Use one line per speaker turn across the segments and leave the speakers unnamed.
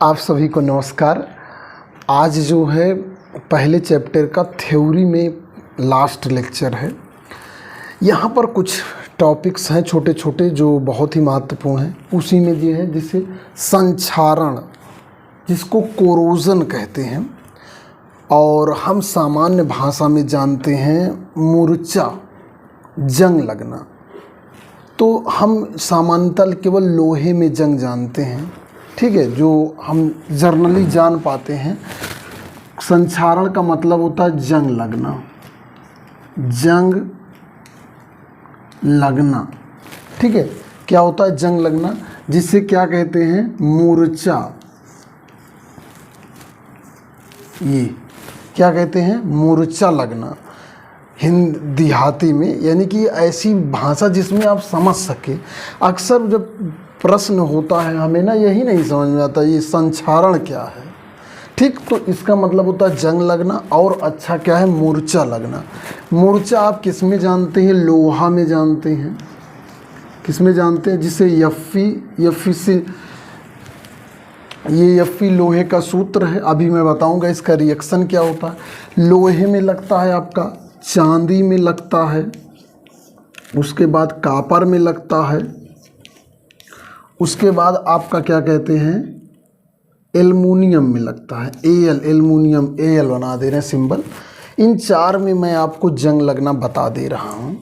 आप सभी को नमस्कार। आज जो है पहले चैप्टर का थ्योरी में लास्ट लेक्चर है। यहाँ पर कुछ टॉपिक्स हैं छोटे छोटे जो बहुत ही महत्वपूर्ण हैं। उसी में ये है जिसे संक्षारण, जिसको कोरोजन कहते हैं, और हम सामान्य भाषा में जानते हैं मूर्छा, जंग लगना। तो हम सामान्यतः केवल लोहे में जंग जानते हैं, ठीक है, जो हम जर्नली जान पाते हैं। संक्षारण का मतलब होता है जंग लगना, जंग लगना, ठीक है। क्या होता है जंग लगना, जिसे क्या कहते हैं मूर्छा। ये क्या कहते हैं मूर्छा लगना हिंद देहाती में, यानी कि ऐसी भाषा जिसमें आप समझ सके। अक्सर जब प्रश्न होता है हमें ना, यही नहीं समझ में आता ये संक्षारण क्या है, ठीक। तो इसका मतलब होता है जंग लगना, और अच्छा क्या है मूर्छा लगना। मूर्छा आप किस में जानते हैं? लोहा में जानते हैं। किस में जानते हैं? जिसे यफ़ी से, ये यफ़ी लोहे का सूत्र है। अभी मैं बताऊंगा इसका रिएक्शन क्या होता है। लोहे में लगता है आपका, चांदी में लगता है, उसके बाद कॉपर में लगता है, उसके बाद आपका क्या कहते हैं एल्युमिनियम में लगता है। एल्युमिनियम एल बना दे रहे हैं सिंबल। इन चार में मैं आपको जंग लगना बता दे रहा हूँ।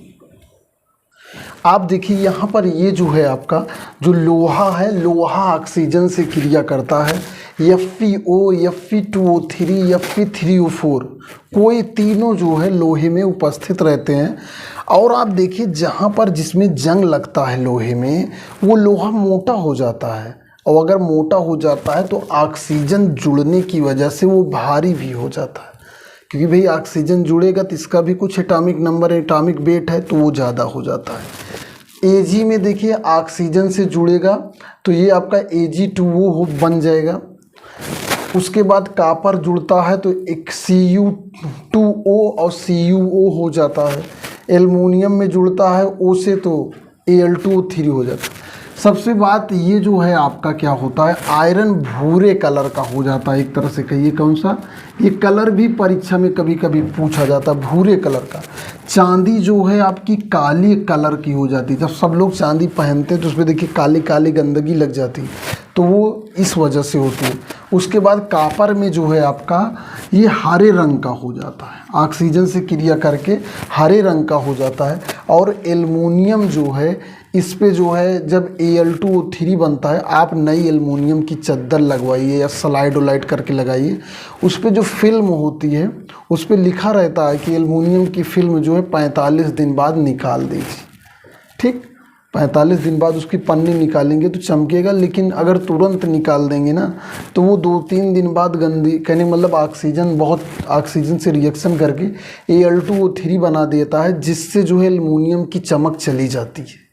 आप देखिए यहाँ पर ये जो है आपका जो लोहा है, लोहा ऑक्सीजन से क्रिया करता है। FeO, Fe2O3, Fe3O4, कोई तीनों जो है लोहे में उपस्थित रहते हैं। और आप देखिए जहाँ पर जिसमें जंग लगता है लोहे में, वो लोहा मोटा हो जाता है, और अगर मोटा हो जाता है तो ऑक्सीजन जुड़ने की वजह से वो भारी भी हो जाता है। क्योंकि भाई ऑक्सीजन जुड़ेगा तो इसका भी कुछ एटॉमिक नंबर, एटॉमिक वेट है, तो वो ज़्यादा हो जाता है। Ag में देखिए ऑक्सीजन से जुड़ेगा तो ये आपका Ag2O बन जाएगा। उसके बाद कॉपर जुड़ता है तो एक Cu2O और CuO हो जाता है। एल्युमिनियम में जुड़ता है O से तो Al2O3 हो जाता है। सबसे बात ये जो है आपका क्या होता है, आयरन भूरे कलर का हो जाता है। एक तरह से कहिए कौन सा, ये कलर भी परीक्षा में कभी कभी पूछा जाता है, भूरे कलर का। चांदी जो है आपकी काली कलर की हो जाती है। जब सब लोग चांदी पहनते हैं तो उसमें देखिए काली काली गंदगी लग जाती है, तो वो इस वजह से होती है। उसके बाद कॉपर में जो है आपका ये हरे रंग का हो जाता है, ऑक्सीजन से क्रिया करके हरे रंग का हो जाता है। और एल्युमिनियम जो है, इस पे जो है जब Al2O3 बनता है, आप नई एल्युमिनियम की चद्दर लगवाइए या स्लाइड वलाइड करके लगाइए। उस पे जो फिल्म होती है उस पे लिखा रहता है कि एल्युमिनियम की फिल्म जो है 45 दिन बाद निकाल दीजिए, ठीक। 45 दिन बाद उसकी पन्नी निकालेंगे तो चमकेगा, लेकिन अगर तुरंत निकाल देंगे ना तो वो 2-3 दिन बाद गंदी, कहने मतलब ऑक्सीजन, बहुत ऑक्सीजन से रिएक्शन करके Al2O3 बना देता है, जिससे जो है एल्युमिनियम की चमक चली जाती है।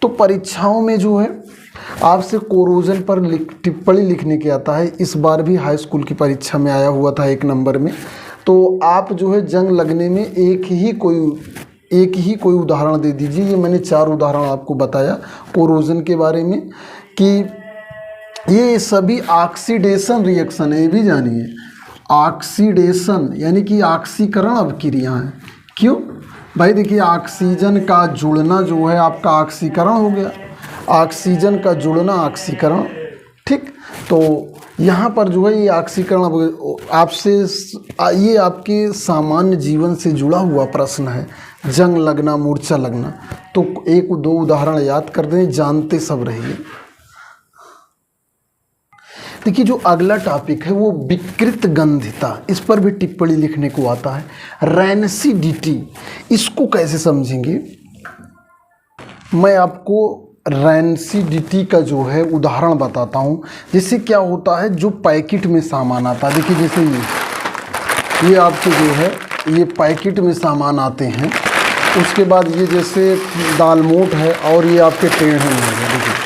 तो परीक्षाओं में जो है आपसे कोरोजन पर टिप्पणी लिखने के आता है। इस बार भी हाई स्कूल की परीक्षा में आया हुआ था 1 नंबर में। तो आप जो है जंग लगने में एक ही कोई उदाहरण दे दीजिए। ये मैंने 4 उदाहरण आपको बताया कोरोजन के बारे में, कि ये सभी ऑक्सीडेशन रिएक्शन है। ये भी जानिए ऑक्सीडेशन यानी कि ऑक्सीकरण अभिक्रिया है। क्यों भाई? देखिए ऑक्सीजन का जुड़ना जो है आपका ऑक्सीकरण हो गया, ऑक्सीजन का जुड़ना ऑक्सीकरण, ठीक। तो यहाँ पर जो है ये ऑक्सीकरण आपसे, ये आपके सामान्य जीवन से जुड़ा हुआ प्रश्न है, जंग लगना, मूर्छा लगना। तो 1-2 उदाहरण याद कर दें, जानते सब रहिए। देखिए जो अगला टॉपिक है वो विकृत गंधिता, इस पर भी टिप्पणी लिखने को आता है। रैनसिडिटी, इसको कैसे समझेंगे? मैं आपको रैनसिडिटी का जो है उदाहरण बताता हूँ। जैसे क्या होता है, जो पैकेट में सामान आता है, देखिए जैसे ये आपके जो है ये पैकेट में सामान आते हैं। उसके बाद ये जैसे दालमोट है और ये आपके टेढ़े हैं, देखिए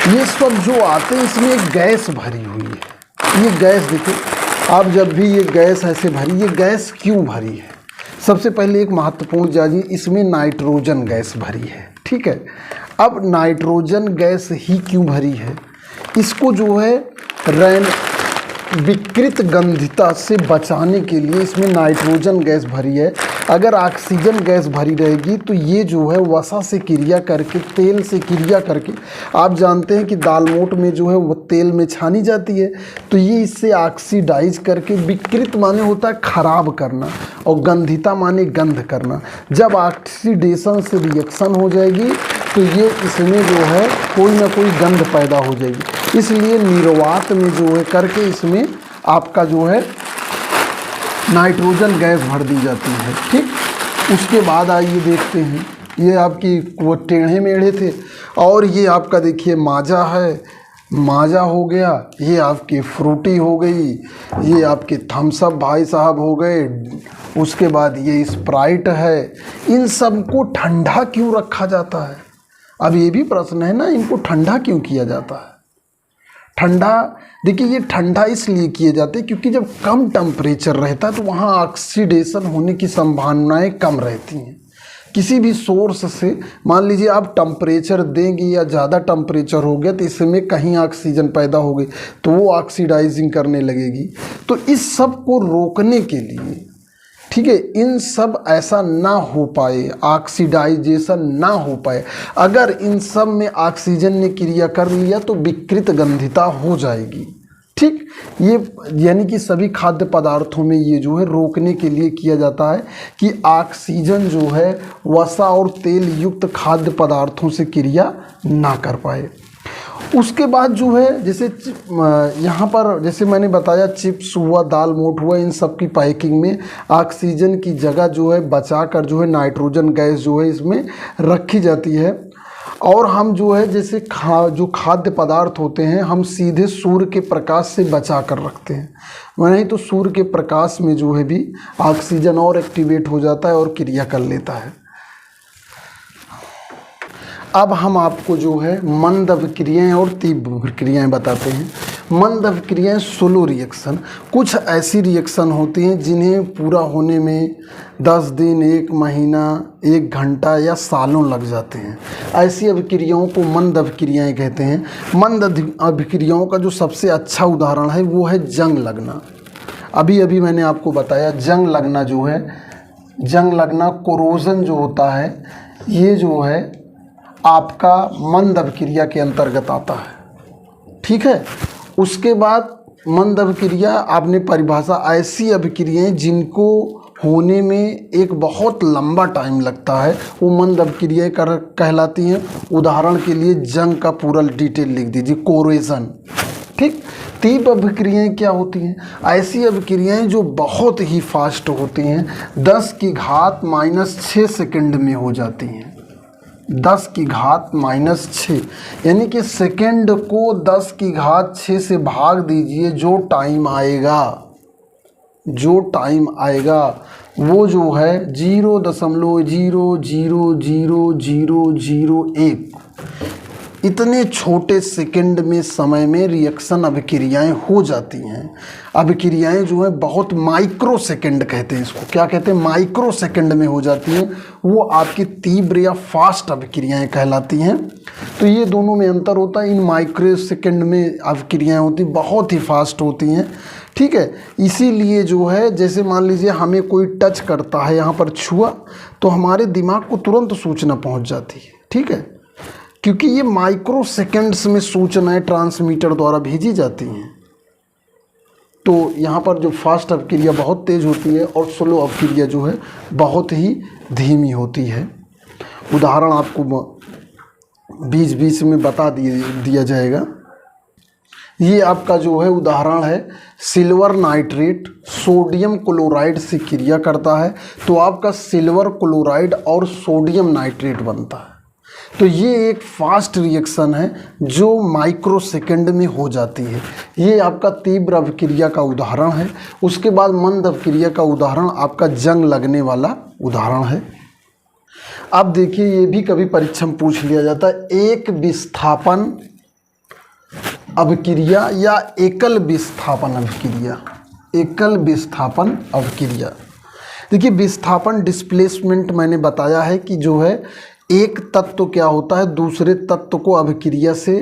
ये सब जो आते हैं इसमें एक गैस भरी हुई है। ये गैस देखिए, आप जब भी ये गैस ऐसे भरी, ये गैस क्यों भरी है? सबसे पहले एक महत्वपूर्ण जानिए, इसमें नाइट्रोजन गैस भरी है, ठीक है। अब नाइट्रोजन गैस ही क्यों भरी है? इसको जो है रैन विकृत गंधिता से बचाने के लिए इसमें नाइट्रोजन गैस भरी है। अगर ऑक्सीजन गैस भरी रहेगी तो ये जो है वसा से क्रिया करके, तेल से क्रिया करके, आप जानते हैं कि दाल मोठ में जो है वो तेल में छानी जाती है, तो ये इससे ऑक्सीडाइज करके, विकृत माने होता है खराब करना और गंधिता माने गंध करना। जब ऑक्सीडेशन से रिएक्शन हो जाएगी तो ये इसमें जो है कोई ना कोई गंध पैदा हो जाएगी, इसलिए निर्वात में जो है करके इसमें आपका जो है नाइट्रोजन गैस भर दी जाती है। ठीक, उसके बाद आइए देखते हैं, ये आपकी वो टेढ़े मेढ़े थे, और ये आपका देखिए माजा है, माजा हो गया, ये आपकी फ्रूटी हो गई, ये आपके थम्स अप भाई साहब हो गए, उसके बाद ये स्प्राइट है। इन सबको ठंडा क्यों रखा जाता है? अब ये भी प्रश्न है ना, इनको ठंडा क्यों किया जाता है? ठंडा, देखिए ये ठंडा इसलिए किए जाते हैं क्योंकि जब कम टेम्परेचर रहता है तो वहाँ ऑक्सीडेशन होने की संभावनाएं कम रहती हैं। किसी भी सोर्स से मान लीजिए आप टेम्परेचर देंगे या ज़्यादा टेम्परेचर हो गया तो इसमें कहीं ऑक्सीजन पैदा हो गई तो वो ऑक्सीडाइजिंग करने लगेगी। तो इस सब को रोकने के लिए, ठीक है, इन सब ऐसा ना हो पाए, ऑक्सीडाइजेशन ना हो पाए, अगर इन सब में ऑक्सीजन ने क्रिया कर लिया तो विकृत गंधिता हो जाएगी। ठीक, ये यानी कि सभी खाद्य पदार्थों में ये जो है रोकने के लिए किया जाता है कि ऑक्सीजन जो है वसा और तेल युक्त खाद्य पदार्थों से क्रिया ना कर पाए। उसके बाद जो है जैसे यहाँ पर जैसे मैंने बताया चिप्स हुआ, दाल मोठ हुआ, इन सब की पैकिंग में ऑक्सीजन की जगह जो है बचाकर जो है नाइट्रोजन गैस जो है इसमें रखी जाती है। और हम जो है जैसे जो खाद्य पदार्थ होते हैं हम सीधे सूर्य के प्रकाश से बचा कर रखते हैं, नहीं तो सूर्य के प्रकाश में जो है भी ऑक्सीजन और एक्टिवेट हो जाता है और क्रिया कर लेता है। अब हम आपको जो है मंद अभिक्रियाएँ और तीव्र अभिक्रियाएँ बताते हैं। मंद अभिक्रियाएँ स्लो रिएक्शन, कुछ ऐसी रिएक्शन होती हैं जिन्हें पूरा होने में 10 दिन, 1 महीना, 1 घंटा या सालों लग जाते हैं। ऐसी अभिक्रियाओं को मंद अभिक्रियाएँ कहते हैं। मंद अभिक्रियाओं का जो सबसे अच्छा उदाहरण है वो है जंग लगना। अभी अभी मैंने आपको बताया जंग लगना जो है, जंग लगना, कोरोजन जो होता है ये जो है आपका मंद अभिक्रिया के अंतर्गत आता है। ठीक है, उसके बाद मंद अभिक्रिया आपने परिभाषा, ऐसी अभिक्रियाएं जिनको होने में एक बहुत लंबा टाइम लगता है वो मंद अभिक्रियाएं कहलाती हैं। उदाहरण के लिए जंग का पूरा डिटेल लिख दीजिए, कोरोजन। ठीक, तीव्र अभिक्रियाएं क्या होती हैं? ऐसी अभिक्रियाएं जो बहुत ही फास्ट होती हैं, 10⁻⁻6 सेकंड में हो जाती हैं। 10⁻⁻6 यानी कि सेकंड को 10⁻6 से भाग दीजिए, जो टाइम आएगा वो जो है 0.0000001। इतने छोटे सेकंड में समय में रिएक्शन अभिक्रियाएं हो जाती हैं। अभिक्रियाएं जो है बहुत माइक्रो सेकंड कहते हैं इसको, क्या कहते हैं, माइक्रो सेकंड में हो जाती हैं, वो आपकी तीव्र या फास्ट अभिक्रियाएं कहलाती हैं। तो ये दोनों में अंतर होता है। इन माइक्रो सेकंड में अभिक्रियाएं होती बहुत ही फास्ट होती हैं। ठीक है, इसीलिए जो है जैसे मान लीजिए हमें कोई टच करता है, यहाँ पर छुआ, तो हमारे दिमाग को तुरंत सूचना पहुँच जाती है। ठीक है, क्योंकि ये माइक्रो सेकेंड्स में सूचनाएं ट्रांसमीटर द्वारा भेजी जाती हैं। तो यहाँ पर जो फास्ट अभिक्रिया बहुत तेज़ होती है और स्लो अभिक्रिया जो है बहुत ही धीमी होती है। उदाहरण आपको बीच में बता दिया जाएगा। ये आपका जो है उदाहरण है, सिल्वर नाइट्रेट सोडियम क्लोराइड से क्रिया करता है तो आपका सिल्वर क्लोराइड और सोडियम नाइट्रेट बनता है। तो ये एक फास्ट रिएक्शन है जो माइक्रो सेकंड में हो जाती है। ये आपका तीव्र अभिक्रिया का उदाहरण है। उसके बाद मंद अभिक्रिया का उदाहरण आपका जंग लगने वाला उदाहरण है। अब देखिए ये भी कभी परीक्षा में पूछ लिया जाता है, एक विस्थापन अभिक्रिया या एकल विस्थापन अभिक्रिया। एकल विस्थापन अभिक्रिया, देखिए विस्थापन डिस्प्लेसमेंट मैंने बताया है कि जो है एक तत्व क्या होता है दूसरे तत्व को अभिक्रिया से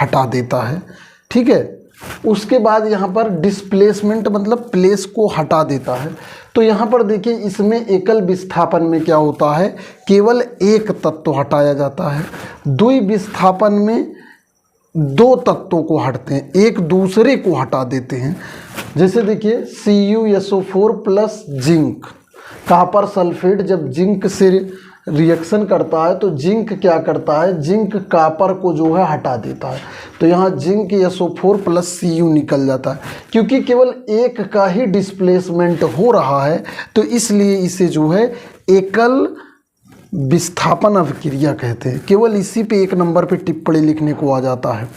हटा देता है। ठीक है, उसके बाद यहाँ पर डिस्प्लेसमेंट मतलब प्लेस को हटा देता है। तो यहाँ पर देखिए इसमें एकल विस्थापन में क्या होता है, केवल एक तत्व हटाया जाता है। द्वि विस्थापन में दो तत्वों को हटते हैं, एक दूसरे को हटा देते हैं। जैसे देखिए CuSO4 plus zinc, copper sulphate जब जिंक से रिएक्शन करता है तो जिंक क्या करता है, जिंक कॉपर को जो है हटा देता है। तो यहाँ जिंक SO4 प्लस Cu निकल जाता है। क्योंकि केवल एक का ही डिस्प्लेसमेंट हो रहा है तो इसलिए इसे जो है एकल विस्थापन अभिक्रिया कहते हैं। केवल इसी पे 1 नंबर पे टिप्पणी लिखने को आ जाता है।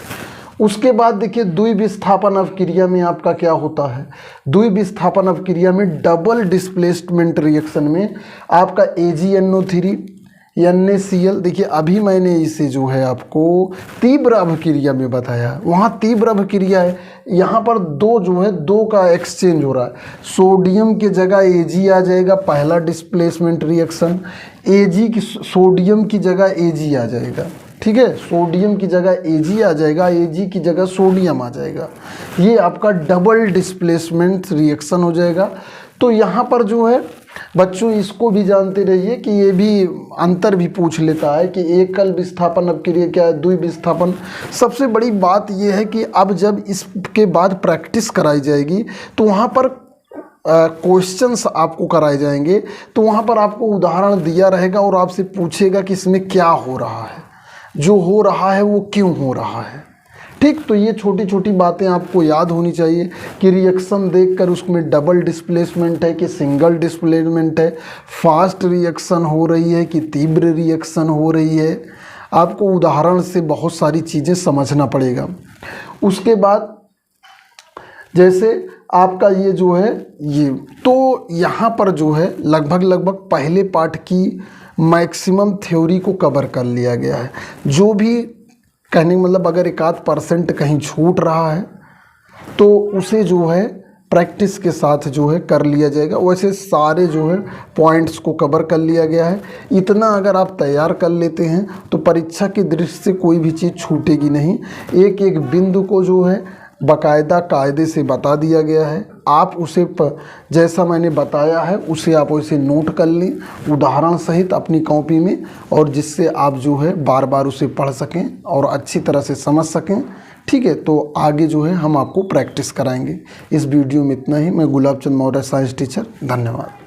उसके बाद देखिए द्वि विस्थापन अभिक्रिया में आपका क्या होता है, द्वि विस्थापन अभिक्रिया में डबल डिस्प्लेसमेंट रिएक्शन में आपका AgNO3 NaCl, देखिए अभी मैंने इसे जो है आपको तीव्र अभिक्रिया में बताया, वहाँ तीव्र अभिक्रिया है, यहाँ पर दो जो है दो का एक्सचेंज हो रहा है। सोडियम की जगह Ag आ जाएगा, पहला डिस्प्लेसमेंट रिएक्शन, सोडियम की जगह Ag आ जाएगा, ठीक है, सोडियम की जगह Ag आ जाएगा, Ag की जगह सोडियम आ जाएगा। ये आपका डबल डिस्प्लेसमेंट रिएक्शन हो जाएगा। तो यहाँ पर जो है बच्चों इसको भी जानते रहिए कि ये भी अंतर भी पूछ लेता है कि एकल विस्थापन अभिक्रिया क्या है, द्वि विस्थापन। सबसे बड़ी बात ये है कि अब जब इसके बाद प्रैक्टिस कराई जाएगी तो वहाँ पर क्वेश्चंस आपको कराए जाएंगे, तो वहाँ पर आपको उदाहरण दिया रहेगा और आपसे पूछेगा कि इसमें क्या हो रहा है, जो हो रहा है वो क्यों हो रहा है। ठीक, तो ये छोटी छोटी बातें आपको याद होनी चाहिए कि रिएक्शन देखकर उसमें डबल डिस्प्लेसमेंट है कि सिंगल डिस्प्लेसमेंट है, फास्ट रिएक्शन हो रही है कि तीव्र रिएक्शन हो रही है। आपको उदाहरण से बहुत सारी चीज़ें समझना पड़ेगा। उसके बाद जैसे आपका ये जो है ये, तो यहाँ पर जो है लगभग पहले पार्ट की मैक्सिमम थ्योरी को कवर कर लिया गया है। जो भी कहने का मतलब अगर 1-8% कहीं छूट रहा है तो उसे जो है प्रैक्टिस के साथ जो है कर लिया जाएगा। वैसे सारे जो है पॉइंट्स को कवर कर लिया गया है। इतना अगर आप तैयार कर लेते हैं तो परीक्षा की दृष्टि से कोई भी चीज़ छूटेगी नहीं। एक एक बिंदु को जो है बाकायदा कायदे से बता दिया गया है। आप उसे जैसा मैंने बताया है उसे आप उसे नोट कर लें उदाहरण सहित अपनी कॉपी में, और जिससे आप जो है बार बार उसे पढ़ सकें और अच्छी तरह से समझ सकें। ठीक है, तो आगे जो है हम आपको प्रैक्टिस कराएंगे। इस वीडियो में इतना ही। मैं गुलाब चंद मौर्य, साइंस टीचर। धन्यवाद।